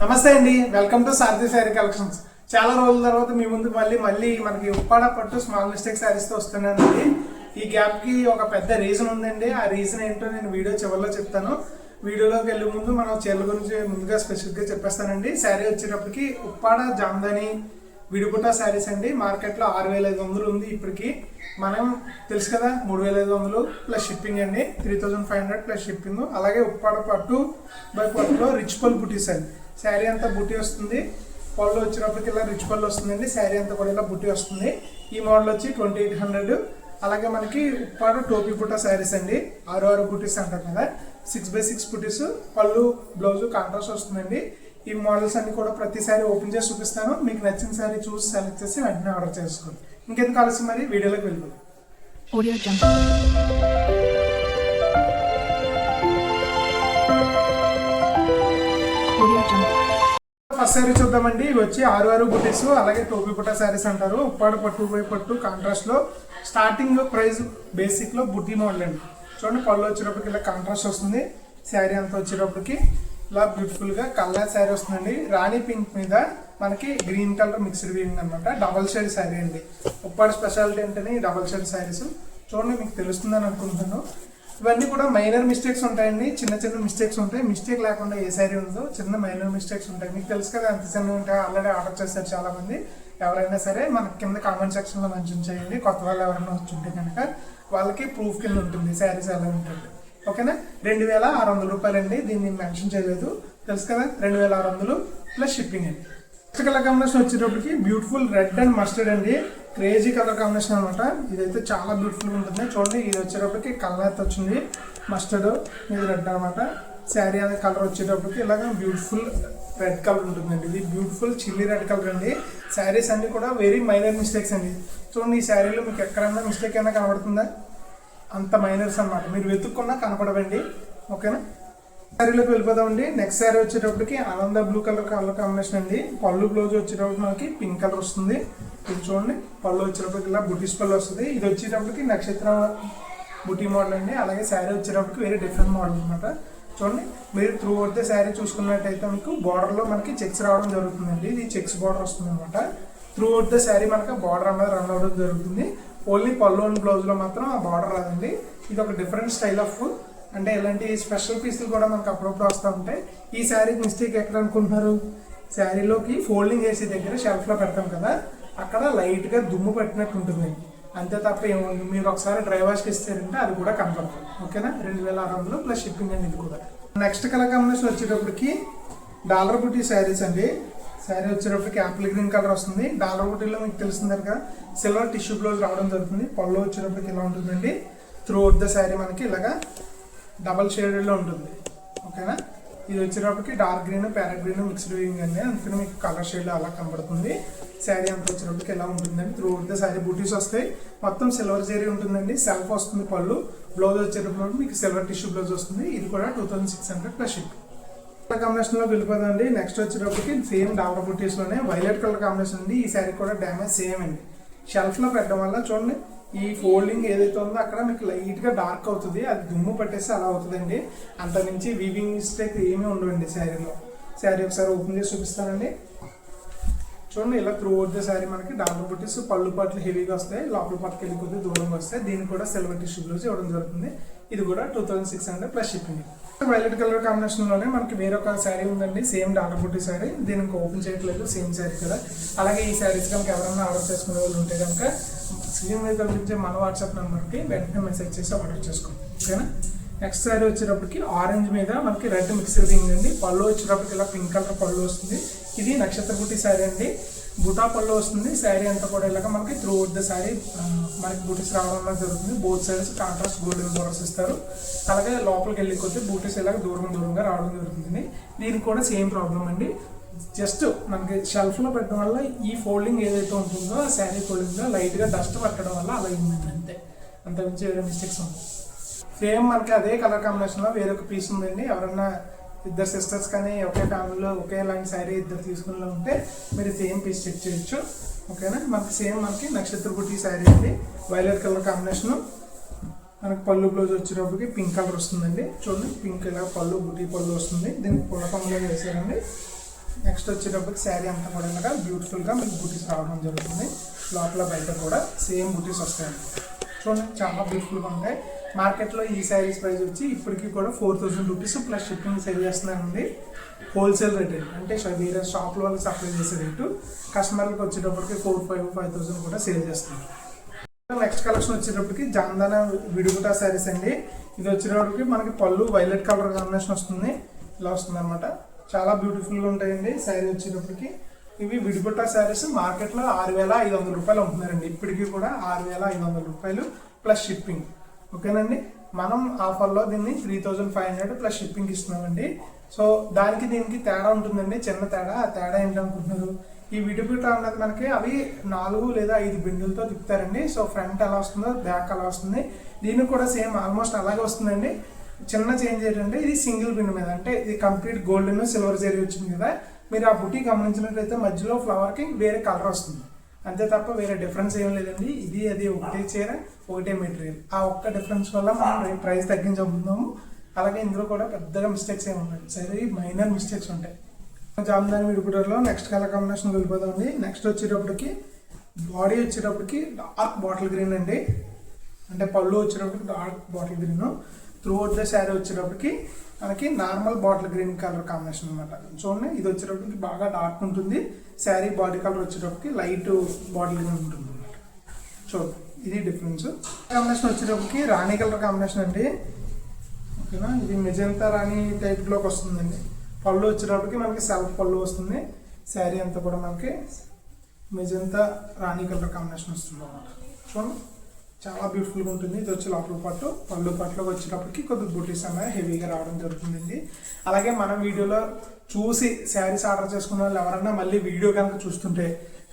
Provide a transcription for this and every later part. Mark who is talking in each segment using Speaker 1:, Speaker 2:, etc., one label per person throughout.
Speaker 1: నమస్తే అండి, welcome to Sarathi sari collections. చాలా రోజుల తర్వాత మీ ముందుకు మళ్ళీ మనకి ఉప్పాడ పట్టు స్మాల్ మిస్టేక్ శారీస్తో వస్తున్నానండి. ఈ గ్యాప్కి ఒక పెద్ద రీజన్ ఉందండి. ఆ రీజన్ ఏంటో నేను వీడియో చివరిలో చెప్తాను. వీడియోలోకి వెళ్ళే ముందు మనం చీరల గురించి ముందుగా స్పెసిఫిక్గా చెప్పేస్తానండి. శారీ వచ్చేటప్పటికి ఉప్పాడ జామ్దాని విడిపుట శారీస్ అండి. మార్కెట్లో 6,500 ఉంది ఇప్పటికి. మనం తెలుసు కదా, 3,500 ప్లస్ షిప్పింగ్ అండి, 3,500 ప్లస్ షిప్పింగ్. అలాగే ఉప్పాడ పట్టు బై పట్టులో రిచ్ పల్ బుటీస్ అండి. శారీ అంతా బుట్టి వస్తుంది. పళ్ళు వచ్చినప్పటికి ఇలా రిచ్ పళ్ళు వస్తుందండి. శారీ అంతా కూడా ఇలా బుట్టి వస్తుంది. ఈ మోడల్ వచ్చి 2,800. అలాగే మనకి ఉప్పాడ టోపీ బుట్ట శారీస్ అండి. 6 బుటీస్ అంటారు కదా, 6x6 బుటీస్, పళ్ళు బ్లౌజ్ కాంట్రాస్ట్ వస్తుందండి. ఈ మోడల్స్ అన్ని కూడా ప్రతిసారి ఓపెన్ చేసి చూపిస్తాను. మీకు నచ్చిన శారీ చూసి సెలెక్ట్ చేసి వెంటనే ఆర్డర్ చేసుకోండి. ఇంకెందుకు ఆలస్యం, మరి వీడియోలోకి వెళ్ళిపోతాం. ఫస్ట్ శారీ చూద్దామండి. ఇవి వచ్చి 6 బుటీస్, అలాగే టోపీ బుట్ట శారీస్ అంటారు. ఉప్పాడ పట్టు బై పట్టు కాంట్రాస్ట్ లో. స్టార్టింగ్ ప్రైస్ బేసిక్ లో బుటీ మోడల్ అండి. చూడండి, పళ్ళు వచ్చేటప్పటికి ఇలా కాంట్రాస్ట్ వస్తుంది. శారీ అంతా వచ్చేటప్పటికి ఇలా బ్యూటిఫుల్ గా కలర్ శారీ వస్తుందండి. రాణి పింక్ మీద మనకి గ్రీన్ కలర్ మిక్స్డ్ వీవింగ్ అనమాట. డబల్ షేడ్ శారీ అండి. ఉప్పాడ స్పెషాలిటీ అంటేనే డబల్ షేడ్ శారీస్. చూడండి, మీకు తెలుస్తుందని అనుకుంటున్నాను. ఇవన్నీ కూడా మైనర్ మిస్టేక్స్ ఉంటాయండి. చిన్న చిన్న మిస్టేక్స్ ఉంటాయి. మిస్టేక్ లేకుండా ఏ శారీ ఉందో చిన్న మైనర్ మిస్టేక్స్ ఉంటాయి. మీకు తెలుసు కదా, ఎంత చిన్న ఉంటాయి. ఆల్రెడీ ఆర్డర్ చేస్తారు చాలా మంది. ఎవరైనా సరే మనకి కింద కామెంట్ సెక్షన్ లో మెన్షన్ చేయండి. కొత్త వాళ్ళు ఎవరైనా వచ్చి ఉంటే కనుక వాళ్ళకి ప్రూఫ్ కింద ఉంటుంది శారీస్ ఎలా ఉంటుంది. ఓకేనా. 2,600 రూపాయలు అండి. దీన్ని మెన్షన్ చేయలేదు, తెలుసు కదా. 2,600 ప్లస్ షిప్పింగ్ అండి. నెక్స్ట్ కలర్ కాంబినేషన్ వచ్చేటప్పటికి బ్యూటిఫుల్ రెడ్ అండ్ మస్టర్డ్ అండి. క్రేజీ కలర్ కాంబినేషన్ అనమాట. ఇదైతే చాలా బ్యూటిఫుల్ ఉంటుంది. చూడండి, ఇది వచ్చేటప్పటికి కలర్ అయితే వచ్చింది మస్టర్డ్ మీద రెడ్ అనమాట. శారీ అనే కలర్ వచ్చేటప్పటికి ఇలాగ బ్యూటిఫుల్ రెడ్ కలర్ ఉంటుందండి. ఇది బ్యూటిఫుల్ చిల్లీ రెడ్ కలర్ అండి. శారీస్ అన్ని కూడా వెరీ మైనర్ మిస్టేక్స్ అండి. చూడండి, ఈ శారీలో మీకు ఎక్కడన్నా మిస్టేక్ అయినా కనబడుతుందా? అంత మైనర్స్ అనమాట. మీరు వెతుక్కున్నా కనపడవండి. ఓకేనా. శారీలోకి వెళ్ళిపోదామండి. నెక్స్ట్ శారీ వచ్చేటప్పటికి ఆనంద బ్లూ కలర్ కాంబినేషన్ అండి. పళ్ళు బ్లౌజ్ వచ్చేటప్పటికి మనకి పింక్ కలర్ వస్తుంది. ఇది చూడండి, పళ్ళు వచ్చేటప్పటికి ఇలా బుటీస్ పళ్ళు వస్తుంది. ఇది వచ్చేటప్పటికి నక్షత్ర బుటీ మోడల్ అండి. అలాగే శారీ వచ్చేటప్పటికి వెరీ డిఫరెంట్ మోడల్ అనమాట. చూడండి, మీరు త్రూ అవుట్ ద శారీ చూసుకున్నట్టయితే మీకు బార్డర్లో మనకి చెక్స్ రావడం జరుగుతుందండి. ఇది చెక్స్ బార్డర్ వస్తుంది అనమాట. త్రూ అవుట్ ద శారీ మనకి బార్డర్ అనేది రన్ అవ్వడం జరుగుతుంది. ఓన్లీ పళ్ళు అండ్ బ్లౌజ్లో మాత్రం ఆ బార్డర్ రాదండి. ఇది ఒక డిఫరెంట్ స్టైల్ ఆఫ్, అంటే ఇలాంటి స్పెషల్ పీసులు కూడా మనకు అప్పుడప్పుడు వస్తూ ఉంటాయి. ఈ శారీకి మిస్టేక్ ఎక్కడ అనుకుంటున్నారు? శారీలోకి ఫోల్డింగ్ చేసే దగ్గర షెల్ఫ్లో పెడతాం కదా, అక్కడ లైట్గా దుమ్ము పట్టినట్టు ఉంటుంది. అంతే తప్ప ఏముంది. మీరు ఒకసారి డ్రై వాష్కి ఇస్తారంటే అది కూడా కనపడుతుంది. ఓకేనా. 2,600 ప్లస్ షిప్పింగ్ అండి ఇది కూడా. నెక్స్ట్ కలర్ కాంబినేషన్ వచ్చేటప్పటికి డాలర్ బుటీ శారీస్ అండి. శారీ వచ్చేటప్పటికి యాపిల్ గ్రీన్ కలర్ వస్తుంది. డాలర్ బుటీలో మీకు తెలిసిందే కదా, సిల్వర్ టిష్యూ బ్లౌజ్ రావడం జరుగుతుంది. పళ్ళు వచ్చేటప్పటికి ఇలా ఉంటుందండి. త్రూ అవుట్ ద శారీ మనకి ఇలాగా డబల్ షేడెడ్లో ఉంటుంది. ఓకేనా. ఇది వచ్చేటప్పటికి dark green parrot green mixed weaving అండి. అందుకని మీకు కలర్ షేడ్ అలా కనబడుతుంది. శారీ అంతా వచ్చేటప్పటికి ఎలా ఉంటుందండి. త్రూ అవుట్ ద శారీ బూటీస్ వస్తాయి. మొత్తం సిల్వర్ జరీ ఉంటుందండి. సెల్ఫ్ వస్తుంది. పళ్ళు బ్లౌజ్ వచ్చేటప్పుడు మీకు సిల్వర్ టిష్యూ బ్లౌజ్ వస్తుంది. ఇది కూడా 2,600 ప్లస్ షిప్పింగ్. కలర్ కాంబినేషన్ లో వెళ్ళిపోదండి. నెక్స్ట్ వచ్చేటప్పటికి సేమ్ డాబర్ బుటీస్ లోనే వైలెట్ కలర్ కాంబినేషన్ అండి. ఈ శారీ కూడా డ్యామేజ్ సేమ్ అండి. షెల్ఫ్ లో పెట్టడం వల్ల చూడండి, ఈ ఫోల్డింగ్ ఏదైతే ఉందో అక్కడ మీకు లైట్ గా డార్క్ అవుతుంది. అది దుమ్ము పట్టేస్తే అలా అవుతుందండి. అంత నుంచి వీవింగ్ మిస్టేక్ ఏమీ ఉండవండి శారీలో. శారీ ఒకసారి ఓపెన్ చేసి చూపిస్తానండి. చూడండి, ఇలా త్రూ అవుట్ ద శారీ మనకి డాబర్ బుటీస్, పళ్ళు పాటలు హెవీగా వస్తాయి. లోపల పాటకి వెళ్ళి కొద్దిగా దూరంగా వస్తాయి. దీనికి కూడా సిల్వర్ టిష్యూ బ్లౌజ్ ఇవ్వడం జరుగుతుంది. ఇది కూడా 2,600 plus shipping. Violet colour combination లోనే మనకి వేరొక శారీ ఉందండి. సేమ్ డాలర్ బుటీ శారీ. దీనికి ఓపెన్ చేయట్లేదు, సేమ్ శారీ కదా. అలాగే ఈ శారీస్ కనుక ఎవరైనా ఆర్డర్ చేసుకునే వాళ్ళు ఉంటే కనుక స్క్రీన్ మీద కనిపించే మన వాట్సాప్ నెంబర్కి వెంటనే మెసేజ్ చేసి ఆర్డర్ చేసుకోండి. ఓకేనా. నెక్స్ట్ శారీ వచ్చేటప్పటికి ఆరెంజ్ మీద మనకి రెడ్ మిక్స్డ్ రింగ్ అండి. పళ్ళు వచ్చేటప్పటికి ఇలా పింక్ కలర్ పళ్ళు వస్తుంది. ఇది నక్షత్ర బుట్టి శారీ అండి. బుటా పళ్ళు వస్తుంది. శారీ అంతా కూడా ఇలాగ మనకి త్రూ అవుట్ ద శారీ మనకి బూటీస్ రావడం జరుగుతుంది. Both sides contrast golden borders ఇస్తారు. అలాగే లోపలికి వెళ్ళి కొద్ది బూటీస్ ఇలాగ దూరంగా రావడం జరుగుతుంది. దీనికి కూడా సేమ్ ప్రాబ్లం అండి. జస్ట్ మనకి షెల్ఫ్లో పెట్టడం వల్ల ఈ ఫోల్డింగ్ ఏదైతే ఉంటుందో ఆ శారీ ఫోల్డింగ్లో లైట్గా డస్ట్ పట్టడం వల్ల అలా అయిందండి. అంతే, అంతకుమించి వేరే మిస్టేక్స్ ఉంది. సేమ్ మనకి అదే కలర్ కాంబినేషన్లో వేరొక పీస్ ఉందండి. ఎవరన్నా ఇద్దరు సిస్టర్స్ కానీ ఒకే ఫ్యామిలీలో ఒకే లాంటి శారీ ఇద్దరు తీసుకుని ఉంటే మీరు సేమ్ పీస్ చెక్ చేయొచ్చు. ఓకేనా. మనకి సేమ్ మనకి నక్షత్ర బుట్టి శారీ అండి. Violet colour combination. మనకి పళ్ళు బ్లౌజ్ వచ్చేటప్పటికి పింక్ కలర్ వస్తుందండి. చూడండి, పింక్ ఇలా పళ్ళు బుటీ పళ్ళు వస్తుంది. దీనికి పుల్లకమ్మలో వేసారండి. నెక్స్ట్ వచ్చేటప్పటికి శారీ అంతా కూడా ఇలాగా బ్యూటిఫుల్గా మీకు బుటీస్ రావడం జరుగుతుంది. లోపల బయట కూడా సేమ్ బుటీస్ వస్తాయండి. చూడండి చాలా బ్యూటిఫుల్గా ఉంటాయి. మార్కెట్లో ఈ శారీస్ ప్రైస్ వచ్చి ఇప్పటికీ కూడా 4000 రూపీస్ ప్లస్ షిప్పింగ్ సేల్ చేస్తున్నారండి. హోల్సేల్ రేట్ అంటే వేరే షాప్ల వాళ్ళకి సప్లై చేసే రేటు కస్టమర్లకు వచ్చేటప్పటికి 4,500 కూడా సేల్ చేస్తున్నారు. నెక్స్ట్ కలెక్షన్ వచ్చేటప్పటికి జామ్దానా విడిగుటా శారీస్ అండి. ఇది వచ్చేటప్పటికి మనకి పళ్ళు వైలెట్ కలర్ కాంబినేషన్ వస్తుంది. ఇలా వస్తుంది అనమాట. చాలా బ్యూటిఫుల్గా ఉంటాయండి శారీ వచ్చేటప్పటికి. ఇవి విడిగుటా శారీస్ మార్కెట్లో 6,500 రూపాయలు అమ్ముతున్నారండి. ఇప్పటికీ కూడా 6,500 రూపాయలు ప్లస్ షిప్పింగ్. ఓకేనండి. మనం ఆఫర్లో దీన్ని 3,500 ప్లస్ షిప్పింగ్ ఇస్తున్నామండి. సో దానికి దీనికి తేడా ఉంటుందండి, చిన్న తేడా. ఆ తేడా ఏంటనుకుంటున్నారు, ఈ విడిగుట అన్నది మనకి అవి 4 లేదా 5 బిందులతో తిప్పుతారండి. సో ఫ్రంట్ ఎలా వస్తుందో బ్యాక్ అలా వస్తుంది. దీనికి కూడా సేమ్ ఆల్మోస్ట్ అలాగే వస్తుందండి. చిన్న చేంజ్ ఏంటంటే ఇది సింగిల్ బిన్ మీద, అంటే ఇది కంప్లీట్ గోల్డెన్ సిల్వర్ జరీ వచ్చింది కదా. మీరు ఆ బుటీ గమనించినట్లయితే మధ్యలో ఫ్లవర్కి వేరే కలర్ వస్తుంది, అంతే తప్ప వేరే డిఫరెన్స్ ఏం లేదండి. ఇది అది ఒకటే చీర ఒకటే మెటీరియల్. ఆ ఒక్క డిఫరెన్స్ వల్ల మనం ప్రైస్ తగ్గించబోతున్నాము. అలాగే ఇందులో కూడా పెద్దగా మిస్టేక్స్ ఏమి ఉన్నాయి, సరే మైనర్ మిస్టేక్స్ ఉంటాయి. జామ్దాని విడిగుటలో నెక్స్ట్ కలర్ కాంబినేషన్ వెళ్ళిపోతామండి. నెక్స్ట్ వచ్చేటప్పటికి బాడీ వచ్చేటప్పటికి డార్క్ బాటిల్ గ్రీన్ అండి. అంటే పళ్ళు వచ్చేటప్పటికి dark bottle green. Throughout the sari వచ్చేటప్పటికి మనకి normal bottle green colour combination అనమాట. చూడండి, ఇది వచ్చేటప్పటికి బాగా డార్క్ ఉంటుంది. శారీ బాడీ కలర్ వచ్చేటప్పటికి లైట్ బాటిల్ గ్రీన్ ఉంటుంది అనమాట. చూడండి, ఇది డిఫరెన్స్. కాంబినేషన్ వచ్చేటప్పటికి రాణి కలర్ కాంబినేషన్ అండి. ఓకేనా, ఇది మెజంతా రాణి టైప్లోకి వస్తుందండి. పళ్ళు వచ్చేటప్పటికి మనకి సెల్ఫ్ పళ్ళు వస్తుంది. శారీ అంతా కూడా మనకి మెజంతా రాణి కలర్ కాంబినేషన్ వస్తుంది అనమాట. చూడండి, చాలా బ్యూటిఫుల్గా ఉంటుంది. ఇది వచ్చి లోపల పట్టు, పళ్ళు పట్టులోకి వచ్చేటప్పటికి కొద్దిగా బుటీస్ అనేవి హెవీగా రావడం జరుగుతుందండి. అలాగే మన వీడియోలో చూసి శారీస్ ఆర్డర్ చేసుకున్న వాళ్ళు ఎవరన్నా మళ్ళీ వీడియో కనుక చూస్తుంటే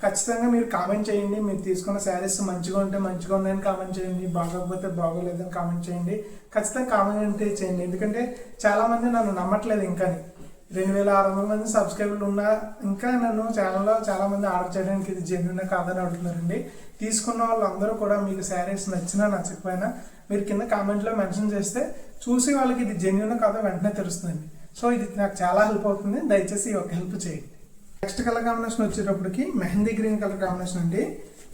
Speaker 1: ఖచ్చితంగా మీరు కామెంట్ చేయండి. మీరు తీసుకున్న శారీస్ మంచిగా ఉంటే మంచిగా ఉందని కామెంట్ చేయండి, బాగోకపోతే బాగోలేదని కామెంట్ చేయండి. ఖచ్చితంగా కామెంట్ చేయండి. ఎందుకంటే చాలామంది నన్ను నమ్మట్లేదు. ఇంకా 2,600 మంది సబ్స్క్రైబర్లు ఉన్నా ఇంకా నన్ను ఛానల్లో చాలామంది ఆర్డర్ చేయడానికి ఇది జెన్యున్ కాదని అడుగుతున్నారండి. తీసుకున్న వాళ్ళందరూ కూడా మీకు శారీస్ నచ్చినా నచ్చకపోయినా మీరు కింద కామెంట్లో మెన్షన్ చేస్తే చూసి వాళ్ళకి ఇది జెన్యున్ కాదో వెంటనే తెలుస్తుందండి. సో ఇది నాకు చాలా హెల్ప్ అవుతుంది. దయచేసి ఒక హెల్ప్ చేయండి. నెక్స్ట్ కలర్ కాంబినేషన్ వచ్చేటప్పటికి మెహందీ గ్రీన్ కలర్ కాంబినేషన్ అండి.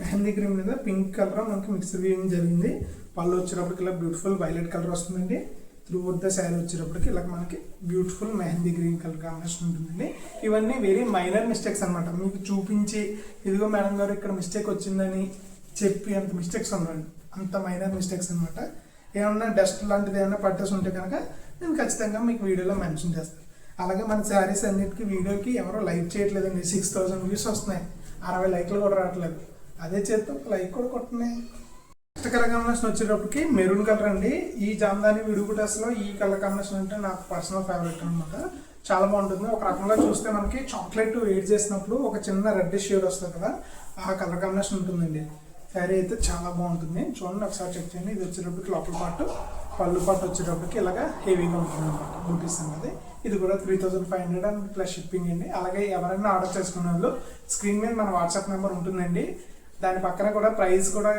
Speaker 1: మెహందీ గ్రీన్ మీద పింక్ కలర్ మనకి మిక్స్ వీవింగ్ జరిగింది. పళ్ళు వచ్చేటప్పటికి ఇలా బ్యూటిఫుల్ వైలెట్ కలర్ వస్తుందండి. త్రూ అవుట్ ద శారీ వచ్చేటప్పటికి ఇలా మనకి beautiful mehndi green colour combination ఉంటుందండి. ఇవన్నీ వెరీ మైనర్ మిస్టేక్స్ అనమాట. మీకు చూపించి ఇదిగో మేడం గారు ఇక్కడ మిస్టేక్ వచ్చిందని చెప్పి అంత మిస్టేక్స్ ఉండండి, అంత మైనర్ మిస్టేక్స్ అనమాట. ఏమన్నా డస్ట్ లాంటిది ఏమైనా పట్టేసి ఉంటే కనుక నేను ఖచ్చితంగా మీకు వీడియోలో మెన్షన్ చేస్తాను. అలాగే మన శారీస్ అన్నిటికీ వీడియోకి ఎవరో లైక్ చేయట్లేదండి. 6,000 వ్యూస్ వస్తున్నాయి, 60 లైక్లు కూడా రావట్లేదు. అదే చేత్తో లైక్ కూడా కొట్టున్నాయి. నెక్స్ట్ కలర్ కాంబినేషన్ వచ్చేటప్పటికి మెరూన్ కలర్ అండి. ఈ జామ్దాని విడిగుటాస్లో ఈ కలర్ కాంబినేషన్ అంటే నాకు పర్సనల్ ఫేవరెట్ అనమాట. చాలా బాగుంటుంది. ఒక రకంగా చూస్తే మనకి చాక్లెట్ వేడి చేసినప్పుడు ఒక చిన్న రెడ్ షేడ్ వస్తుంది కదా, ఆ కలర్ కాంబినేషన్ ఉంటుందండి. శారీ అయితే చాలా బాగుంటుంది. చూడండి, ఒకసారి చెక్ చేయండి. ఇది వచ్చేటప్పటికి లోపల పాటు, పళ్ళు పాటు వచ్చేటప్పటికి ఇలాగా హెవీగా ఉంటుంది అనమాట బూటీస్ అనేది. ఇది కూడా 3,500 అండ్ ప్లస్ షిప్పింగ్ అండి. అలాగే ఎవరైనా ఆర్డర్ చేసుకునే వాళ్ళు స్క్రీన్ మీద మన వాట్సాప్ నెంబర్ ఉంటుందండి. దాని పక్కన కూడా ప్రైస్ కూడా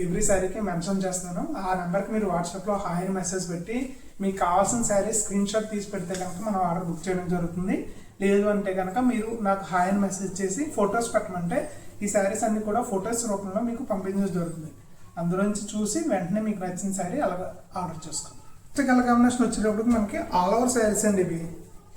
Speaker 1: ఎవ్రీ శారీకి మెన్షన్ చేస్తాను. ఆ నెంబర్కి మీరు వాట్సాప్లో హాయ్ అని మెసేజ్ పెట్టి మీకు కావాల్సిన శారీ స్క్రీన్ షాట్ తీసి పెడితే కనుక మనం ఆర్డర్ బుక్ చేయడం జరుగుతుంది. లేదు అంటే కనుక మీరు నాకు హాయ్ అని మెసేజ్ చేసి ఫొటోస్ పెట్టమంటే ఈ శారీస్ అన్ని కూడా ఫొటోస్ రూపంలో మీకు పంపించడం జరుగుతుంది. అందులోంచి చూసి వెంటనే మీకు నచ్చిన శారీ అలాగా ఆర్డర్ చేసుకోండి. నెక్స్ట్ కలర్ కాంబినేషన్ వచ్చేటప్పటికి మనకి ఆల్ ఓవర్ శారీస్ అండి ఇవి.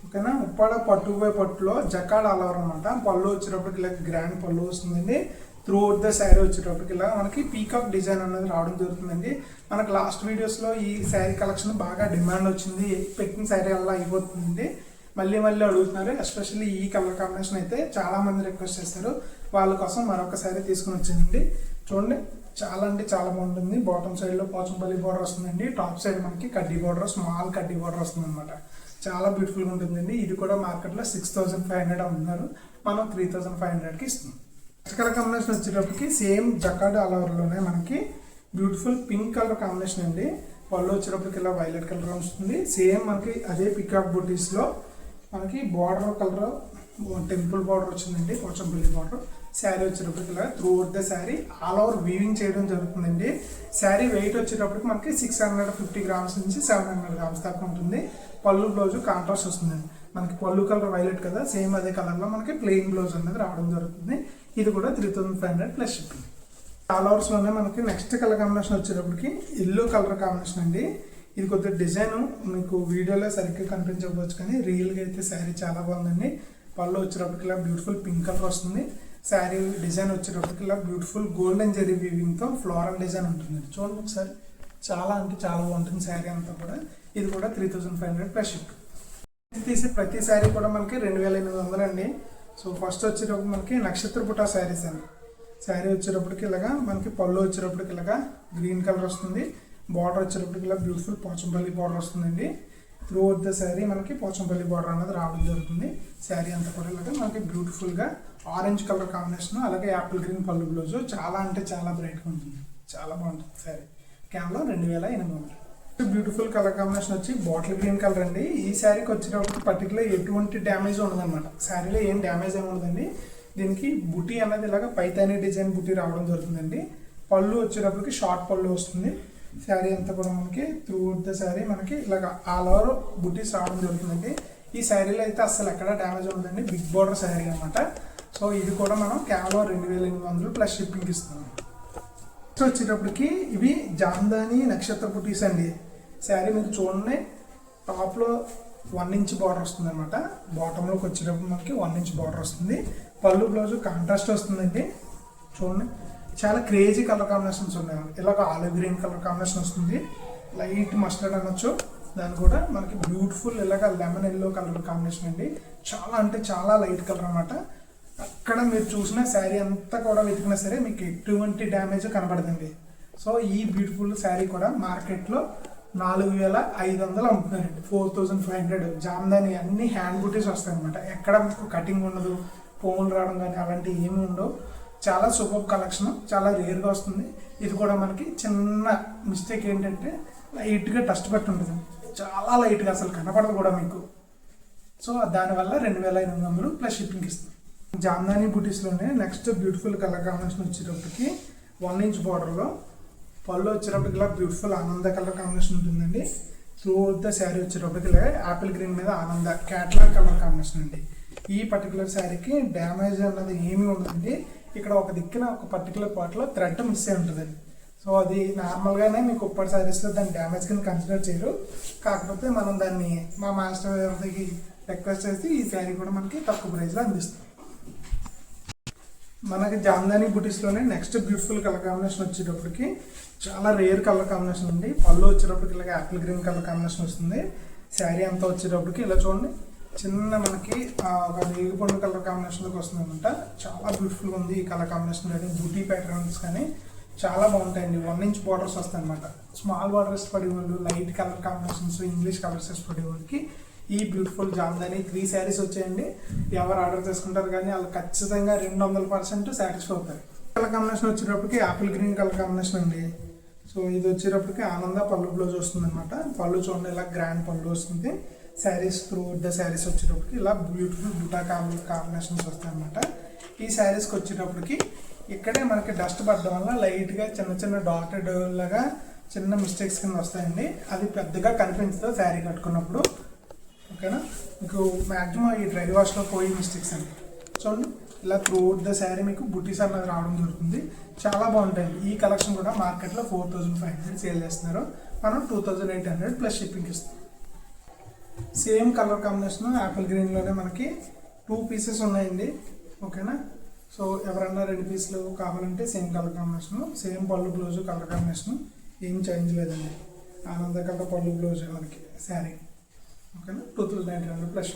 Speaker 1: ఓకేనా, ఉప్పాడ పట్టు బై పట్టులో జకాడ్ ఆల్ ఓవర్ అనమాట. పళ్ళు వచ్చేటప్పటికి ఇలా గ్రాండ్ పళ్ళు వస్తుందండి. త్రూ అవుట్ ద శారీ వచ్చేటప్పటికి ఇలా మనకి పీకాక్ డిజైన్ అనేది రావడం జరుగుతుందండి. మనకు లాస్ట్ వీడియోస్లో ఈ శారీ కలెక్షన్ బాగా డిమాండ్ వచ్చింది, పెట్టిన శారీ అలా అయిపోతుందండి. మళ్ళీ మళ్ళీ అడుగుతున్నారు. ఎస్పెషల్లీ ఈ కలర్ కాంబినేషన్ అయితే చాలా మంది రిక్వెస్ట్ చేస్తారు. వాళ్ళ కోసం మరొక శారీ తీసుకుని వచ్చిందండి. చూడండి, చాలా అంటే చాలా బాగుంటుంది. బాటమ్ సైడ్లో పోచంపల్లి బార్డర్ వస్తుందండి. టాప్ సైడ్ మనకి కడ్డీ బార్డర్, స్మాల్ కడ్డీ బార్డర్ వస్తుంది అనమాట. చాలా బ్యూటిఫుల్గా ఉంటుందండి. ఇది కూడా మార్కెట్లో 6,500 అమ్ముతున్నారు, మనం 3,500కి ఇస్తున్నాం. నెక్స్ట్ కలర్ కాంబినేషన్ వచ్చేటప్పటికి సేమ్ జకాడ్ ఆల్ ఓవర్లోనే మనకి బ్యూటిఫుల్ పింక్ కలర్ కాంబినేషన్ అండి. పళ్ళు వచ్చేటప్పటికి ఇలా వైలెట్ కలర్ వస్తుంది. సేమ్ మనకి అదే పికాక్ బూటీస్లో మనకి బార్డర్ కలర్ టెంపుల్ బార్డర్ వచ్చిందండి, పోచంపల్లి బార్డర్. శారీ వచ్చేటప్పటికి ఇలా through out the sari all over weaving చేయడం జరుగుతుందండి. శారీ వెయిట్ వచ్చేటప్పటికి మనకి 650 గ్రామ్స్ నుంచి 700 గ్రామ్స్ దాకా ఉంటుంది. పళ్ళు బ్లౌజ్ కాంట్రాస్ట్ వస్తుందండి. మనకి పళ్ళు కలర్ వైలెట్ కదా, సేమ్ అదే కలర్లో మనకి ప్లెయిన్ బ్లౌజ్ అనేది రావడం జరుగుతుంది. ఇది కూడా 3500 ప్లస్ షిప్పింగ్. ఆల్ ఓవర్స్లోనే మనకి నెక్స్ట్ కలర్ కాంబినేషన్ వచ్చేటప్పటికి ఎల్లో కలర్ కాంబినేషన్ అండి. ఇది కొద్దిగా డిజైన్ మీకు వీడియోలో సరిగ్గా కనిపించకపోవచ్చు, కానీ రియల్గా అయితే శారీ చాలా బాగుందండి. పళ్ళు వచ్చేటప్పటికి ఇలా బ్యూటిఫుల్ పింక్ కలర్ వస్తుంది. శారీ డిజైన్ వచ్చేటప్పటికి ఇలా బ్యూటిఫుల్ గోల్డెన్ జెరీ వీవింగ్తో ఫ్లోరల్ డిజైన్ ఉంటుంది. చూడండి ఒకసారి, చాలా అంటే చాలా బాగుంటుంది శారీ అంతా కూడా. ఇది కూడా 3500 ప్లస్ షిప్. తీసే ప్రతి శారీ కూడా మనకి 2800 అండి. సో ఫస్ట్ వచ్చేటప్పుడు మనకి నక్షత్ర పుటా శారీస్ అండి. శారీ వచ్చేటప్పటికి ఇలాగా మనకి పళ్ళు వచ్చేటప్పటికి ఇలాగా గ్రీన్ కలర్ వస్తుంది. బార్డర్ వచ్చేటప్పటికి ఇలా బ్యూటిఫుల్ పోచంపల్లి బార్డర్ వస్తుందండి. త్రూ అవుట్ ద శారీ మనకి పోచంపల్లి బార్డర్ అనేది రావడం జరుగుతుంది. శారీ అంతా కూడా ఇలాగా మనకి బ్యూటిఫుల్గా ఆరెంజ్ కలర్ కాంబినేషన్, అలాగే యాపిల్ గ్రీన్ పళ్ళు బ్లౌజ్. చాలా అంటే చాలా బ్రైట్గా ఉంటుంది, చాలా బాగుంటుంది శారీ. కేవలం 2800. బ్యూటిఫుల్ కలర్ కాంబినేషన్ వచ్చి బాటిల్ గ్రీన్ కలర్ అండి. ఈ శారీకి వచ్చేటప్పటికి పర్టికులర్ ఎటువంటి డ్యామేజ్ ఉండదన్నమాట. శారీలో ఏం డ్యామేజ్ ఏమి ఉండదండి. దీనికి బుటీ అనేది ఇలాగ పైతానీ డిజైన్ బుటీ రావడం జరుగుతుందండి. పళ్ళు వచ్చేటప్పటికి షార్ట్ పళ్ళు వస్తుంది. శారీ అంతా కూడా మనకి త్రూ ద శారీ మనకి ఇలాగ ఆల్ ఓవర్ బుటీస్ రావడం జరుగుతుందండి. ఈ శారీలో అయితే అసలు ఎక్కడ డ్యామేజ్ ఉండదండి. బిగ్ బార్డర్ శారీ అనమాట. సో ఇది కూడా మనం కేవలం 2800 ప్లస్ షిప్పింగ్ ఇస్తున్నాం. నెక్స్ట్ వచ్చేటప్పటికి ఇవి జామ్దాని నక్షత్ర బుటీస్ అండి. శారీ మీకు చూడండి, టాప్లో 1 ఇంచ్ బార్డర్ వస్తుంది అనమాట. బాటంలోకి వచ్చేటప్పుడు మనకి 1 ఇంచ్ బార్డర్ వస్తుంది. పళ్ళు బ్లౌజ్ కాంట్రాస్ట్ వస్తుందండి. చూడండి, చాలా క్రేజీ కలర్ కాంబినేషన్స్ ఉన్నాయి. ఇలాగ ఆలివ్ గ్రీన్ కలర్ కాంబినేషన్ వస్తుంది. లైట్ మస్టర్డ్ అనొచ్చు. దాని కూడా మనకి బ్యూటిఫుల్ ఇలాగ లెమన్ ఎల్లో కలర్ కాంబినేషన్ అండి. చాలా అంటే చాలా లైట్ కలర్ అనమాట. అక్కడ మీరు చూసిన శారీ అంతా కూడా వెతికినా సరే మీకు ఎటువంటి డ్యామేజ్ కనబడదండి. సో ఈ బ్యూటిఫుల్ శారీ కూడా మార్కెట్లో 4500 అమ్ముతున్నారండి. 4500. జామ్దాని అన్ని హ్యాండ్ బుటీస్ వస్తాయి అనమాట. ఎక్కడ మీకు కటింగ్ ఉండదు, పోములు రావడం కానీ అలాంటివి ఏమి ఉండవు. చాలా సూపర్ కలెక్షన్, చాలా రేర్గా వస్తుంది. ఇది కూడా మనకి చిన్న మిస్టేక్ ఏంటంటే లైట్గా డస్ట్ పట్టి ఉంటుంది, చాలా లైట్గా అసలు కనపడదు కూడా మీకు. సో దానివల్ల 2800 ప్లస్ షిప్పింగ్ ఇస్తుంది. జామ్దాని బుటీస్లోనే నెక్స్ట్ బ్యూటిఫుల్ కలర్ కాంబినేషన్ వచ్చేటప్పటికి 1 ఇంచ్ బార్డర్లో పళ్ళు వచ్చేటప్పటికి ఇలా బ్యూటిఫుల్ ఆనంద కలర్ కాంబినేషన్ ఉంటుందండి. త్రూ ద శారీ వచ్చేటప్పటికి ఇలా యాపిల్ గ్రీన్ మీద ఆనంద క్యాట్లాగ్ కలర్ కాంబినేషన్ అండి. ఈ పర్టికులర్ శారీకి డ్యామేజ్ అన్నది ఏమీ ఉండదండి. ఇక్కడ ఒక దిక్కున ఒక పర్టికులర్ పార్ట్లో థ్రెడ్ మిస్ అయి ఉంటుందండి. సో అది నార్మల్గానే మీకు ఉప్పటి శారీస్లో దాన్ని డ్యామేజ్ కింద కన్సిడర్ చేయరు. కాకపోతే మనం దాన్ని మా మాస్టర్ గారికి రిక్వెస్ట్ చేసి ఈ శారీ కూడా మనకి తక్కువ ప్రైస్లో అందిస్తాం. మనకి జామ్దాని బుటీస్లోనే నెక్స్ట్ బ్యూటిఫుల్ కలర్ కాంబినేషన్ వచ్చేటప్పటికి చాలా రేర్ కలర్ కాంబినేషన్ ఉంది. పళ్ళు వచ్చేటప్పటికి ఇలాగ యాపిల్ గ్రీన్ కలర్ కాంబినేషన్ వస్తుంది. శారీ అంతా వచ్చేటప్పటికి ఇలా చూడండి, చిన్న మనకి ఒక రేగిపండు కలర్ కాంబినేషన్లోకి వస్తుంది అనమాట. చాలా బ్యూటిఫుల్గా ఉంది ఈ కలర్ కాంబినేషన్. కానీ బూటీ ప్యాటర్న్స్ కానీ చాలా బాగుంటాయండి. 1 ఇంచ్ బార్డర్స్ వస్తాయి అనమాట. స్మాల్ బార్డర్స్ పడేవాళ్ళు, light colour combinations, English colours పడేవాళ్ళకి ఈ బ్యూటిఫుల్ జామ్దాని 3 శారీస్ వచ్చాయండి. ఎవరు ఆర్డర్ చేసుకుంటారు కానీ వాళ్ళు ఖచ్చితంగా 200% సాటిస్ఫై అవుతారు. కలర్ కాంబినేషన్ వచ్చేటప్పటికి యాపిల్ గ్రీన్ కలర్ కాంబినేషన్ అండి. సో ఇది వచ్చేటప్పటికి ఆనంద పళ్ళు బ్లౌజ్ వస్తుంది అనమాట. పళ్ళు చూడండి ఇలా గ్రాండ్ పళ్ళు వస్తుంది. శారీస్ త్రూ ద శారీస్ వచ్చేటప్పటికి ఇలా బ్యూటిఫుల్ బుటా కాంబినేషన్స్ వస్తాయి అనమాట. ఈ శారీస్కి వచ్చేటప్పటికి ఇక్కడే మనకి డస్ట్ పడడం వల్ల లైట్గా చిన్న చిన్న డాటెడ్ లాగా చిన్న మిస్టేక్స్ కింద వస్తాయండి. అది పెద్దగా కనిపించదు శారీ కట్టుకున్నప్పుడు. ఓకేనా, మీకు మ్యాక్సిమం ఈ డ్రై వాష్లో పోయి మిస్టేక్స్ అండి. చూడండి, ఇలా త్రూ ద శారీ మీకు బుటీస్ అన్నది రావడం జరుగుతుంది. చాలా బాగుంటాయండి. ఈ కలెక్షన్ కూడా మార్కెట్లో 4500 సేల్ చేస్తున్నారు. మనం 2800 ప్లస్ షిప్పింగ్ ఇస్తాం. సేమ్ కలర్ కాంబినేషన్ యాపిల్ గ్రీన్లోనే మనకి 2 పీసెస్ ఉన్నాయండి. ఓకేనా, సో ఎవరన్నా 2 పీసులు కావాలంటే సేమ్ కలర్ కాంబినేషన్, సేమ్ పళ్ళు బ్లౌజ్ కలర్ కాంబినేషన్, ఏం చేంజ్ లేదండి. ఆనంద కలర్ పళ్ళు బ్లౌజ్ మనకి శారీ. ఓకేనా, 2800 plus.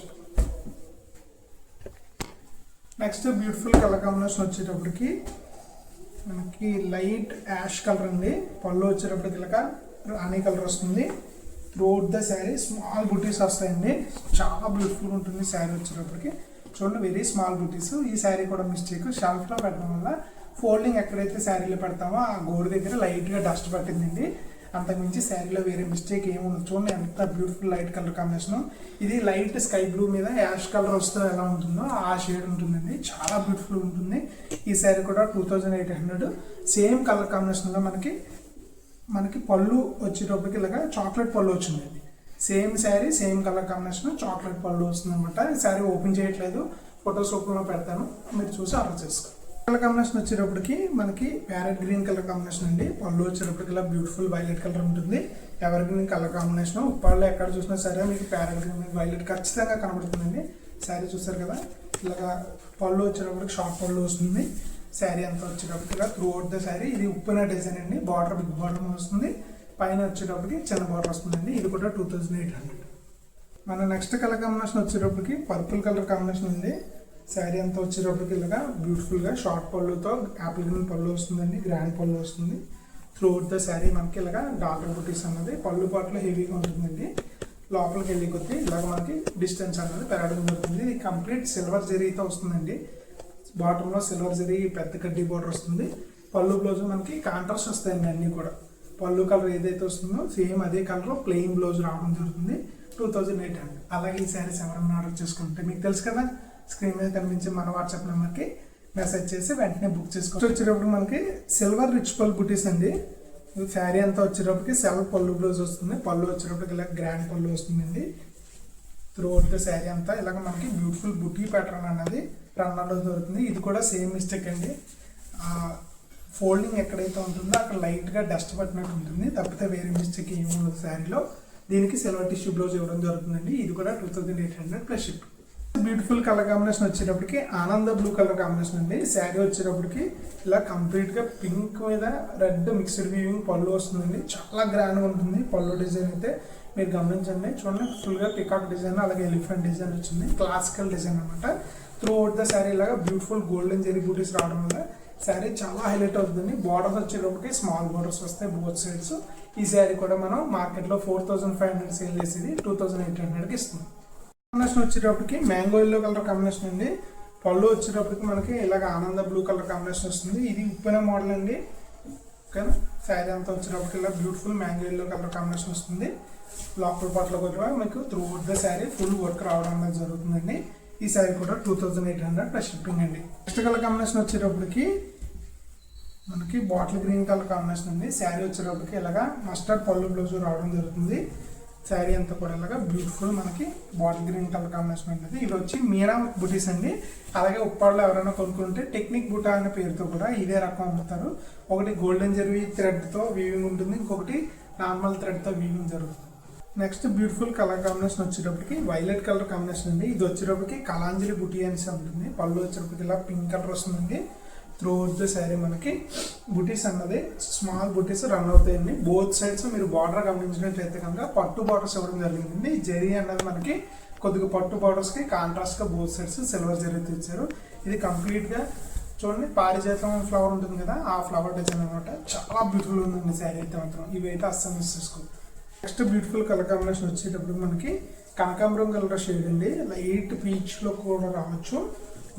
Speaker 1: Next beautiful colour combination వచ్చేటప్పటికి మనకి లైట్ యాష్ కలర్ అండి. పళ్ళు వచ్చేటప్పటికి ఇలాగ రాణి కలర్ వస్తుంది. త్రూఅవుట్ ద శారీ స్మాల్ బుటీస్ వస్తాయండి. చాలా బ్యూటిఫుల్గా ఉంటుంది శారీ వచ్చేటప్పటికి. చూడండి, వెరీ స్మాల్ బుటీస్. ఈ శారీ కూడా మిస్టేక్, షెల్ఫ్లో పెట్టడం వల్ల ఫోల్డింగ్ ఎక్కడైతే శారీలో పెడతామో ఆ గోడ దగ్గర లైట్గా డస్ట్ పట్టిందండి. అంతకుమించి శారీలో వేరే మిస్టేక్ ఏముండదు. చూడండి ఎంత బ్యూటిఫుల్ లైట్ కలర్ కాంబినేషన్. ఇది లైట్ స్కై బ్లూ మీద యాష్ కలర్ వస్తే ఎలా ఉంటుందో ఆ షేడ్ ఉంటుందండి. చాలా బ్యూటిఫుల్ ఉంటుంది. ఈ శారీ కూడా 2800. సేమ్ కలర్ కాంబినేషన్లో మనకి పళ్ళు వచ్చేటప్పటికి ఇలాగా చాక్లెట్ పళ్ళు వచ్చిందండి. Same sari same colour combination chocolate పళ్ళు వస్తుంది అనమాట. ఈ శారీ ఓపెన్ చేయట్లేదు, ఫొటోస్ రూపంలో పెడతాను, మీరు చూసి ఆర్డర్ చేసుకోండి. కలర్ కాంబినేషన్ వచ్చేటప్పటికి మనకి ప్యారెట్ గ్రీన్ కలర్ కాంబినేషన్ అండి. పళ్ళు వచ్చేటప్పటికి ఇలా బ్యూటిఫుల్ వైలెట్ కలర్ ఉంటుంది. Evergreen colour combination. ఉప్పాళ్ళు ఎక్కడ చూసినా సరే మీకు ప్యారెట్ గ్రీన్ వైలెట్ ఖచ్చితంగా కనబడుతుందండి. శారీ చూసారు కదా, ఇలాగా పళ్ళు వచ్చేటప్పటికి షార్ట్ పళ్ళు వస్తుంది. శారీ అంతా వచ్చేటప్పటికి ఇలా త్రూ అవుట్ ద శారీ. ఇది ఉప్పిన డిజైన్ అండి. బార్డర్ బిగ్ బార్డర్ వస్తుంది, పైన వచ్చేటప్పటికి చిన్న బార్డర్ వస్తుందండి. ఇది కూడా 2800. మన నెక్స్ట్ కలర్ కాంబినేషన్ వచ్చేటప్పటికి పర్పుల్ కలర్ కాంబినేషన్ ఉంది. శారీ అంతా వచ్చేటప్పటికి ఇలాగా బ్యూటిఫుల్గా షార్ట్ పళ్ళుతో యాపిల్ గ్రీన్ పళ్ళు వస్తుందండి, గ్రాండ్ పళ్ళు వస్తుంది. త్రూ అవుట్ ద శారీ మనకి ఇలాగా డాలర్ బుటీస్ అన్నది పళ్ళు పాటలో హెవీగా ఉంటుందండి. లోపలికి వెళ్ళి కొద్దీ ఇలాగ మనకి డిస్టెన్స్ అనేది పెరగడం జరుగుతుంది. ఇది కంప్లీట్ సిల్వర్ జరీతో వస్తుందండి. బాటంలో సిల్వర్ జరీ పెద్ద కడ్డీ బోర్డర్ వస్తుంది. పళ్ళు బ్లౌజ్ మనకి కాంట్రాస్ట్ వస్తాయండి అన్నీ కూడా. పళ్ళు కలర్ ఏదైతే వస్తుందో సేమ్ అదే కలర్ ప్లెయిన్ బ్లౌజ్ రావడం జరుగుతుంది. 2800. అలాగే ఈ శారీస్ ఎవరైనా ఆర్డర్ చేసుకుంటే మీకు తెలుసు కదా, స్క్రీన్ మీద కనిపించే మన వాట్సాప్ నెంబర్కి మెసేజ్ చేసి వెంటనే బుక్ చేసుకోవచ్చు. వచ్చేటప్పుడు మనకి సిల్వర్ రిచ్ పళ్ళు బుటీస్ అండి. శారీ అంతా వచ్చేటప్పటికి సెల్ఫ్ పళ్ళు బ్లౌజ్ వస్తుంది. పళ్ళు వచ్చేటప్పటికి ఇలా గ్రాండ్ పళ్ళు వస్తుందండి. త్రూ అవుట్ ద శారీ అంతా ఇలాగ మనకి బ్యూటిఫుల్ బుటీ ప్యాటర్న్ అనేది రన్ అవడం జరుగుతుంది. ఇది కూడా సేమ్ మిస్టేక్ అండి. ఫోల్డింగ్ ఎక్కడైతే ఉంటుందో అక్కడ లైట్గా డస్ట్ పట్టినట్టు ఉంటుంది, తప్పితే వేరే మిస్టేక్ ఏమి ఉండదు శారీలో. దీనికి సిల్వర్ టిష్యూ బ్లౌజ్ ఇవ్వడం జరుగుతుందండి. ఇది కూడా 2800 plus ship. Beautiful colour combination వచ్చేటప్పటికి ఆనంద బ్లూ కలర్ కాంబినేషన్ అండి. శారీ వచ్చేటప్పటికి ఇలా కంప్లీట్గా పింక్ మీద రెడ్ మిక్స్డ్ వీవింగ్ పళ్ళు వస్తుందండి. చాలా గ్రాండ్గా ఉంటుంది పళ్ళు డిజైన్ అయితే. మీరు గమనించండి, చూడండి ఫుల్గా పికాక్ డిజైన్ అలాగే ఎలిఫెంట్ డిజైన్ వచ్చింది. క్లాసికల్ డిజైన్ అనమాట. త్రూ అవుట్ ద శారీ లాగా బ్యూటిఫుల్ గోల్డెన్ జెరీ బూటీస్ రావడం వల్ల శారీ చాలా హైలైట్ అవుతుంది. బార్డర్స్ వచ్చేటప్పటికి స్మాల్ బార్డర్స్ వస్తాయి బోత్ సైడ్స్. ఈ శారీ కూడా మనం మార్కెట్లో 4500 సేల్ చేసేది 2800కి ఇస్తుంది. కాంబినేషన్ వచ్చేటప్పటికి మ్యాంగో ఎల్లో కలర్ కాంబినేషన్ అండి. పళ్ళు వచ్చేటప్పటికి మనకి ఇలాగ ఆనంద బ్లూ కలర్ కాంబినేషన్ వస్తుంది. ఇది ఉప్పిన మోడల్ అండి. ఓకేనా, శారీ అంతా వచ్చేటప్పటికి ఇలా beautiful mango yellow colour combination వస్తుంది. లోపల పాటలో కూడా మీకు through out the sari full work రావడం అనేది జరుగుతుందండి. ఈ శారీ కూడా 2800 ప్లస్ షిప్పింగ్ అండి. నెక్స్ట్ కలర్ కాంబినేషన్ వచ్చేటప్పటికి మనకి బాటిల్ గ్రీన్ కలర్ కాంబినేషన్ అండి. శారీ వచ్చేటప్పటికి ఇలాగా మస్టర్డ్ పళ్ళు బ్లౌజ్ రావడం జరుగుతుంది. శారీ అంతా కూడా ఇలాగా బ్యూటిఫుల్ మనకి బాటిల్ గ్రీన్ కలర్ కాంబినేషన్ ఉంటుంది. ఇది వచ్చి మీనా బుటీస్ అండి. అలాగే ఉప్పాడులో ఎవరైనా కొనుక్కుంటే టెక్నిక్ బుటా అనే పేరుతో కూడా ఇదే రకం అమ్ముతారు. ఒకటి గోల్డెన్ జెరీ థ్రెడ్తో వీవింగ్ ఉంటుంది, ఇంకొకటి నార్మల్ థ్రెడ్తో వీవింగ్ జరుగుతుంది. నెక్స్ట్ బ్యూటిఫుల్ కలర్ కాంబినేషన్ వచ్చేటప్పటికి వైలెట్ కలర్ కాంబినేషన్ అండి. ఇది వచ్చేటప్పటికి కలాంజలి బుటీ అనేసి ఉంటుంది. పళ్ళు వచ్చేటప్పటికి ఇలా పింక్ కలర్ వస్తుందండి. త్రూ అవుట్ ద శారీ మనకి బుటీస్ అన్నది స్మాల్ బుటీస్ రన్ అవుతాయండి. బోత్ సైడ్స్ మీరు బార్డర్ గమనించినట్లయితే కనుక పట్టు బార్డర్స్ ఇవ్వడం జరిగిందండి. జరీ అన్నది మనకి కొద్దిగా పట్టు బార్డర్స్కి కాంట్రాస్ట్గా బోత్ సైడ్స్ సిల్వర్ జరీతో ఇచ్చారు. ఇది కంప్లీట్గా చూడండి పారిజాతం ఫ్లవర్ ఉంటుంది కదా, ఆ ఫ్లవర్ డిజైన్ అనమాట. చాలా బ్యూటిఫుల్ ఉందండి శారీ అయితే మాత్రం. ఇవైతే అస్సలు మిస్ చేసుకోండి. నెక్స్ట్ బ్యూటిఫుల్ కలర్ కాంబినేషన్ వచ్చేటప్పుడు మనకి కనకాంబరం కలర్ షేడ్ అండి. లైట్ పీచ్లో కూడా రావచ్చు.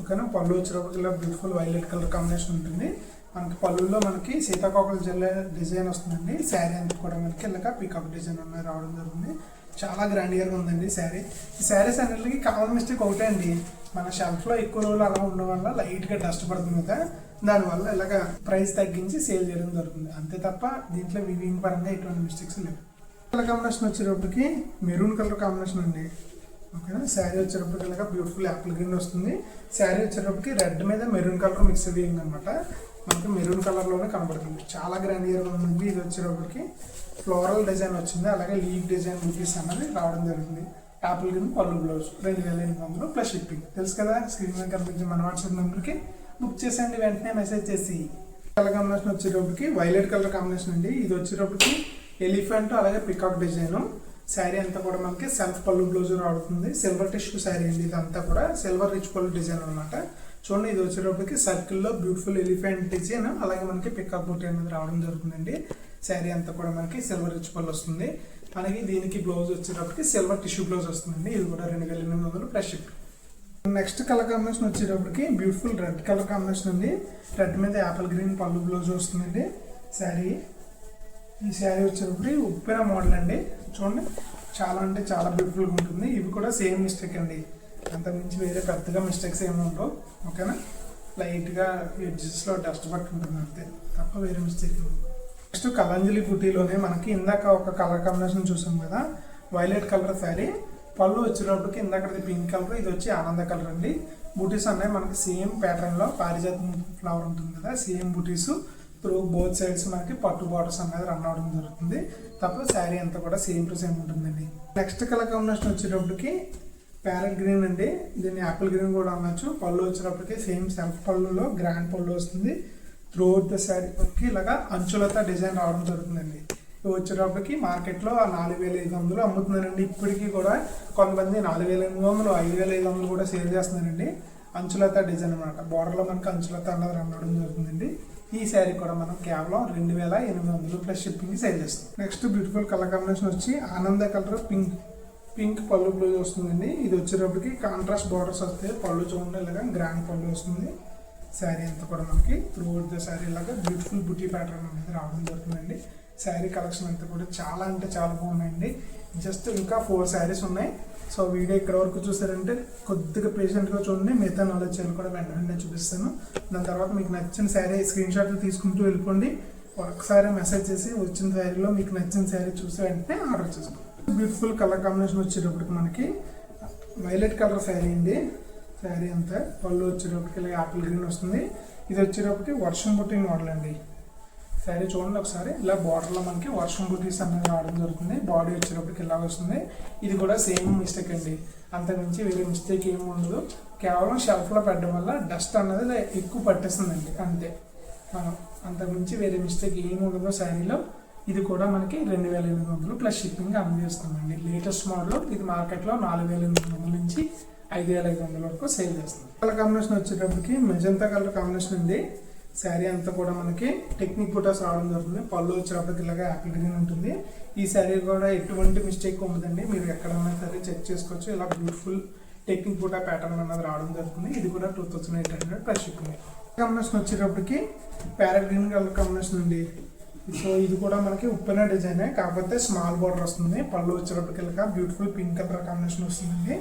Speaker 1: ఓకేనా, పళ్ళు వచ్చేటప్పుడు ఇలా బ్యూటిఫుల్ వైలెట్ కలర్ కాంబినేషన్ ఉంటుంది. మనకి పళ్ళుల్లో మనకి సీతాకోకల జల్లె డిజైన్ వస్తుందండి. శారీ అంతా కూడా మనకి ఇలాగ పికప్ డిజైన్ అనేది రావడం జరుగుతుంది. చాలా గ్రాండ్గా ఉందండి శారీ. ఈ శారీస్ అన్నిటికీ కామన్ మిస్టేక్ ఒకటే అండి, మన షెల్ఫ్లో ఎక్కువ రోజులు అలా ఉండడం వల్ల లైట్గా డస్ట్ పడుతుంది కదా, దానివల్ల ఇలాగ ప్రైస్ తగ్గించి సేల్ చేయడం జరుగుతుంది. అంతే తప్ప దీంట్లో వివింగ్ పరంగా ఎటువంటి మిస్టేక్స్ లేవు. కలర్ కాంబినేషన్ వచ్చేటప్పటికి మెరూన్ కలర్ కాంబినేషన్ అండి. ఓకేనా, శారీ వచ్చేటప్పటికి ఇలాగ బ్యూటిఫుల్ యాపిల్ గ్రీన్ వస్తుంది. శారీ వచ్చేటప్పటికి రెడ్ మీద మెరూన్ కలర్ మిక్స్ అయ్యింది అనమాట. మనకి మెరూన్ కలర్లోనే కనబడుతుంది. చాలా గ్రాండ్గా ఉంది. ఇది వచ్చేటప్పటికి ఫ్లోరల్ డిజైన్ వచ్చింది. అలాగే లీవ్ డిజైన్ బుటీస్ అన్నది రావడం జరుగుతుంది. యాపిల్ గ్రీన్ పళ్ళు బ్లౌజ్ 2800 ప్లస్ షిప్పింగ్. తెలుసు కదా, స్క్రీన్ మీద కనిపించే మన వాట్సాప్ నెంబర్కి బుక్ చేసేయండి వెంటనే మెసేజ్ చేసి. కలర్ కాంబినేషన్ వచ్చేటప్పటికి వైలెట్ కలర్ కాంబినేషన్ అండి. ఇది వచ్చేటప్పటికి ఎలిఫెంట్ అలాగే పికాక్ డిజైన్. శారీ అంతా కూడా మనకి సెల్ఫ్ పళ్ళు బ్లౌజ్ రావుతుంది. సిల్వర్ టిష్యూ శారీ అండి. ఇదంతా కూడా సిల్వర్ రిచ్ పళ్ళు డిజైన్ అనమాట. చూడండి, ఇది వచ్చేటప్పటికి సర్కిల్లో బ్యూటిఫుల్ ఎలిఫెంట్ డిజైన్ అలాగే మనకి పికాక్ బుట్టి అనేది రావడం జరుగుతుందండి. శారీ అంతా కూడా మనకి సిల్వర్ రిచ్ పళ్ళు వస్తుంది. మనకి దీనికి బ్లౌజ్ వచ్చేటప్పటికి సిల్వర్ టిష్యూ బ్లౌజ్ వస్తుందండి. ఇది కూడా 2800 plus ship. Next colour combination వచ్చేటప్పటికి బ్యూటిఫుల్ రెడ్ కలర్ కాంబినేషన్ అండి. రెడ్ మీద యాపిల్ గ్రీన్ పళ్ళు బ్లౌజ్ వస్తుందండి. శారీ ఈ శారీ వచ్చేటప్పటికి ఉప్పిన మోడల్ అండి. చూడండి, చాలా అంటే చాలా బ్యూటిఫుల్గా ఉంటుంది. ఇవి కూడా సేమ్ మిస్టేక్ అండి, అంతకుమించి వేరే పెద్దగా మిస్టేక్స్ ఏమి ఉండవు. ఓకేనా, లైట్గా ఎడ్జెస్లో డస్ట్ పట్టి ఉంటుంది అంతే తప్ప వేరే మిస్టేక్ ఉండదు. నెక్స్ట్ కలంజలి బుటీలోనే మనకి ఇందాక ఒక కలర్ కాంబినేషన్ చూసాం కదా, వైలెట్ కలర్ శారీ. పళ్ళు వచ్చేటప్పటికి ఇందాకది పింక్ కలర్, ఇది వచ్చి ఆనంద కలర్ అండి. బూటీస్ అన్నాయి మనకి సేమ్ ప్యాటర్న్ లో పారిజాతం ఫ్లవర్ ఉంటుంది కదా, సేమ్ బూటీస్ త్రూ బోత్ సైడ్స్ మనకి పట్టు బార్డర్స్ అనేది రన్ అవడం జరుగుతుంది. తప్ప శారీ అంతా కూడా సేమ్ టు సేమ్ ఉంటుందండి. నెక్స్ట్ కలర్ కాంబినేషన్ వచ్చేటప్పటికి ప్యారెట్ గ్రీన్ అండి. దీన్ని యాపిల్ గ్రీన్ కూడా అనొచ్చు. పళ్ళు వచ్చేటప్పటికి సేమ్ సెల్ఫ్ పళ్ళులో గ్రాండ్ పళ్ళు వస్తుంది. త్రూ ద శారీ మనకి ఇలాగా అంచులతో డిజైన్ రావడం జరుగుతుందండి. ఇవి వచ్చేటప్పటికి మార్కెట్లో 4500 అమ్ముతున్నారండి. ఇప్పటికీ కూడా కొంతమంది 4800, 5500 కూడా సేల్ చేస్తున్నారండి. అంచులతో డిజైన్ అనమాట. బార్డర్లో మనకి అంచులతో అన్నది రన్ అవడం జరుగుతుందండి. ఈ శారీ కూడా మనం కేవలం 2800 ప్లస్ షిప్పింగ్ సేల్ చేస్తాం. నెక్స్ట్ బ్యూటిఫుల్ కలర్ కాంబినేషన్ వచ్చి ఆనంద కలర్ పింక్ పళ్ళు బ్లౌజ్ వస్తుందండి. ఇది వచ్చేటప్పటికి కాంట్రాస్ట్ బార్డర్స్ వస్తాయి. పళ్ళు చూడండి ఇలాగా గ్రాండ్ పళ్ళు వస్తుంది. శారీ అంతా కూడా మనకి త్రూ ద శారీ ఇలాగా బ్యూటిఫుల్ బుటీ ప్యాటర్న్ అనేది రావడం జరుగుతుందండి. శారీ కలెక్షన్ అంతా కూడా చాలా అంటే చాలా బాగున్నాయండి. జస్ట్ ఇంకా 4 శారీస్ ఉన్నాయి. సో వీడియో ఇక్కడ వరకు చూసారంటే కొద్దిగా పేషెంట్గా చూడండి. మిగతా నాలెడ్జ్ కూడా వెంటనే చూపిస్తాను. దాని తర్వాత మీకు నచ్చిన శారీ స్క్రీన్ షాట్లు తీసుకుంటూ వెళ్ళిపోండి. ఒకసారి మెసేజ్ చేసి వచ్చిన శారీలో మీకు నచ్చిన శారీ చూసి వెంటనే ఆర్డర్ చేసుకోండి. బ్యూటిఫుల్ కలర్ కాంబినేషన్ వచ్చేటప్పటికి మనకి వైలెట్ కలర్ శారీ అండి. శారీ అంతా పళ్ళు వచ్చేటప్పటికి ఇలా యాపిల్ గ్రీన్ వస్తుంది. ఇది వచ్చేటప్పటికి వర్షం బుట్టి మోడల్ అండి. శారీ చూడండి ఒకసారి ఇలా బార్డర్లో మనకి వర్షం బుటీస్ అనేది రావడం జరుగుతుంది. బాడీ వచ్చేటప్పటికి ఇలా వస్తుంది. ఇది కూడా సేమ్ మిస్టేక్ అండి. అంతకుమించి వేరే మిస్టేక్ ఏమి ఉండదు. కేవలం షెల్ఫ్లో పెట్టడం వల్ల డస్ట్ అన్నది ఎక్కువ పట్టేస్తుందండి అంతే. అంతకుమించి వేరే మిస్టేక్ ఏమి ఉండదు శారీలో. ఇది కూడా మనకి 2800 ప్లస్ షిప్పింగ్ అందజేస్తుందండి. Latest model. ఇది మార్కెట్లో 4800 నుంచి 5500 వరకు సేల్ చేస్తుంది. కలర్ కాంబినేషన్ వచ్చేటప్పటికి మెజంతా కలర్ కాంబినేషన్ ఉంది. శారీ అంతా కూడా మనకి టెక్నిక్ బుటాస్ రావడం జరుగుతుంది. పళ్ళు వచ్చేటప్పటికి ఇలాగా యాపిల్ గ్రీన్ ఉంటుంది. ఈ శారీ కూడా ఎటువంటి మిస్టేక్ ఉండదండి. మీరు ఎక్కడన్నా సరే చెక్ చేసుకోవచ్చు. ఇలా బ్యూటిఫుల్ టెక్నిక్ బుటా ప్యాటర్న్ అన్నది రావడం జరుగుతుంది. ఇది కూడా 2800 ప్లస్ షిప్పింగ్. కాంబినేషన్ వచ్చేటప్పటికి ప్యారెట్ గ్రీన్ కలర్ కాంబినేషన్ ఉంది. సో ఇది కూడా మనకి ఉప్పెన డిజైన్, కాకపోతే స్మాల్ బార్డర్ వస్తుంది. పళ్ళు వచ్చేటప్పటికి ఇలాగా బ్యూటిఫుల్ పింక్ కలర్ కాంబినేషన్ వస్తుందండి.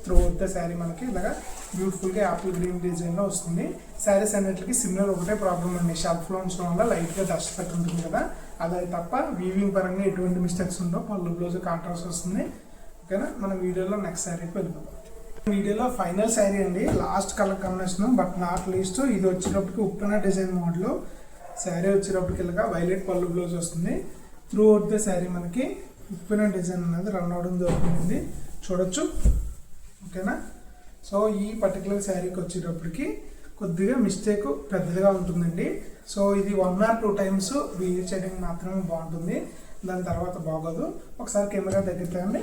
Speaker 1: త్రూ ద శారీ మనకి ఇలాగా బ్యూటిఫుల్గా యాపిల్ గ్రీన్ డిజైన్లో వస్తుంది. శారీస్ అన్నిటికి సిమిలర్ ఒకటే ప్రాబ్లం అండి. షెల్ఫ్లో ఉంచడం వల్ల లైట్గా డస్ట్ పెట్టి ఉంటుంది కదా, అలా తప్ప వీవింగ్ పరంగా ఎటువంటి మిస్టేక్స్ ఉండవు. పళ్ళు బ్లౌజ్ కాంట్రాస్ట్ వస్తుంది. ఓకేనా, మన వీడియోలో నెక్స్ట్ శారీకి వెళ్ళిపోతాం. వీడియోలో ఫైనల్ శారీ అండి, last colour combination but not least. ఇది వచ్చేటప్పటికి ఉప్పెన డిజైన్ మోడల్. శారీ వచ్చేటప్పటికి ఇలాగా వైలెట్ పళ్ళు బ్లౌజ్ వస్తుంది. త్రూ అవుట్ ద శారీ మనకి ఉప్పెన డిజైన్ అనేది రన్ అవడం జరుగుతుంది. చూడొచ్చు. ఓకేనా, సో ఈ పర్టికులర్ శారీకి వచ్చేటప్పటికి కొద్దిగా మిస్టేక్ పెద్దదిగా ఉంటుందండి. సో ఇది 1 or 2 times వీడియో చేయడానికి మాత్రమే బాగుంటుంది. దాని తర్వాత బాగోదు. ఒకసారి కెమెరా దగ్గరికి.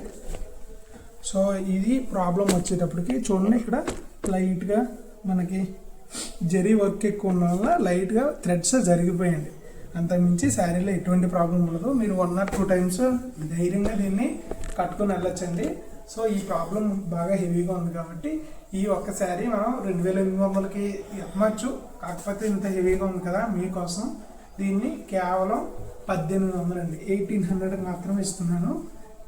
Speaker 1: సో ఇది ప్రాబ్లం వచ్చేటప్పటికి చూడండి, ఇక్కడ లైట్గా మనకి జరీ వర్క్ ఎక్కువ ఉండడం వల్ల లైట్గా థ్రెడ్స్ జరిగిపోయండి. అంతకుమించి శారీలో ఎటువంటి ప్రాబ్లం ఉండదు. మీరు 1 or 2 times ధైర్యంగా దీన్ని కట్టుకొని వెళ్ళొచ్చండి. సో ఈ ప్రాబ్లం బాగా హెవీగా ఉంది కాబట్టి ఈ ఒక్క శారీ మనం 2800కి అమ్మచ్చు. కాకపోతే ఇంత హెవీగా ఉంది కదా, మీకోసం దీన్ని కేవలం 1800 అండి, 1800 మాత్రమే ఇస్తున్నాను.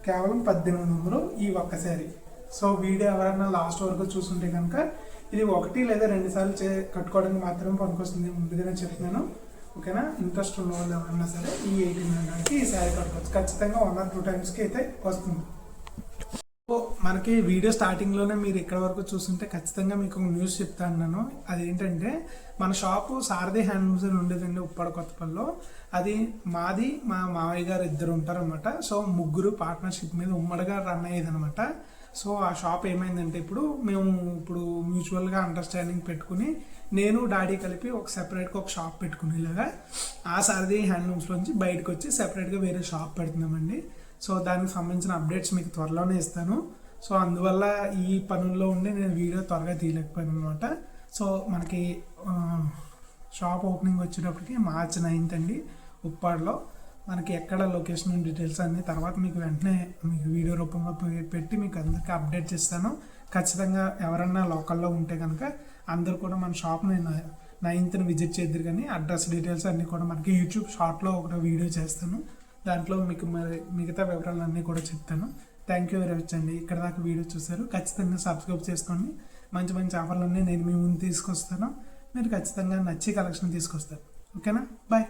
Speaker 1: కేవలం 1800 ఈ ఒక్క శారీ. సో వీడియో ఎవరైనా లాస్ట్ వరకు చూస్తుంటే కనుక ఇది 1 లేదా 2 సార్లు కట్టుకోవడానికి మాత్రమే పనికొస్తుంది, ముందుగానే చెప్తున్నాను. ఓకేనా, ఇంట్రెస్ట్ ఉన్న వాళ్ళు ఎవరైనా సరే ఈ 1800కి ఈ శారీ కట్టుకోవచ్చు. ఖచ్చితంగా 1 or 2 timesకి అయితే వస్తుంది. సో మనకి వీడియో స్టార్టింగ్లోనే మీరు ఇక్కడ వరకు చూస్తుంటే ఖచ్చితంగా మీకు ఒక న్యూస్ చెప్తాను నేను. అదేంటంటే మన షాపు సారథి హ్యాండ్లూమ్స్ అని ఉండేదండి ఉప్పాడ కొత్తపల్లిలో. అది మాది, మా మావయ్య గారు ఇద్దరు ఉంటారనమాట. సో ముగ్గురు పార్ట్నర్షిప్ మీద ఉమ్మడిగా రన్ అయ్యేది అనమాట. సో ఆ షాప్ ఏమైందంటే ఇప్పుడు మ్యూచువల్గా అండర్స్టాండింగ్ పెట్టుకుని నేను డాడీ కలిపి సెపరేట్గా ఒక షాప్ పెట్టుకునేలాగా ఆ సారథి హ్యాండ్లూమ్స్లోంచి బయటకు వచ్చి సెపరేట్గా వేరే షాప్ పెడుతున్నామండి. సో దానికి సంబంధించిన అప్డేట్స్ మీకు త్వరలోనే ఇస్తాను. సో అందువల్ల ఈ పనుల్లో ఉండి నేను వీడియో త్వరగా తీయలేకపోయాను అనమాట. సో మనకి షాప్ ఓపెనింగ్ వచ్చేటప్పటికి March 9th అండి ఉప్పాడలో. మనకి ఎక్కడ లొకేషన్ డీటెయిల్స్ అన్ని తర్వాత మీకు వెంటనే మీకు వీడియో రూపంలో పెట్టి మీకు అందరికీ అప్డేట్ చేస్తాను. ఖచ్చితంగా ఎవరన్నా లోకల్లో ఉంటే కనుక అందరూ కూడా మన షాప్ని 9th విజిట్ చేద్దరు. కానీ అడ్రస్ డీటెయిల్స్ అన్నీ కూడా మనకి యూట్యూబ్ షార్ట్లో ఒక వీడియో చేస్తాను. దాంట్లో మీకు మరి మిగతా వివరాలు అన్నీ కూడా చెప్తాను. థ్యాంక్ యూ వెరీ మచ్ అండి. ఇక్కడ దాకా వీడియో చూసారు. ఖచ్చితంగా సబ్స్క్రైబ్ చేసుకోండి. మంచి మంచి ఆఫర్లన్నీ నేను మీ ముందు తీసుకొస్తాను. మీరు ఖచ్చితంగా నచ్చి కలెక్షన్ తీసుకొస్తారు. ఓకేనా, బాయ్.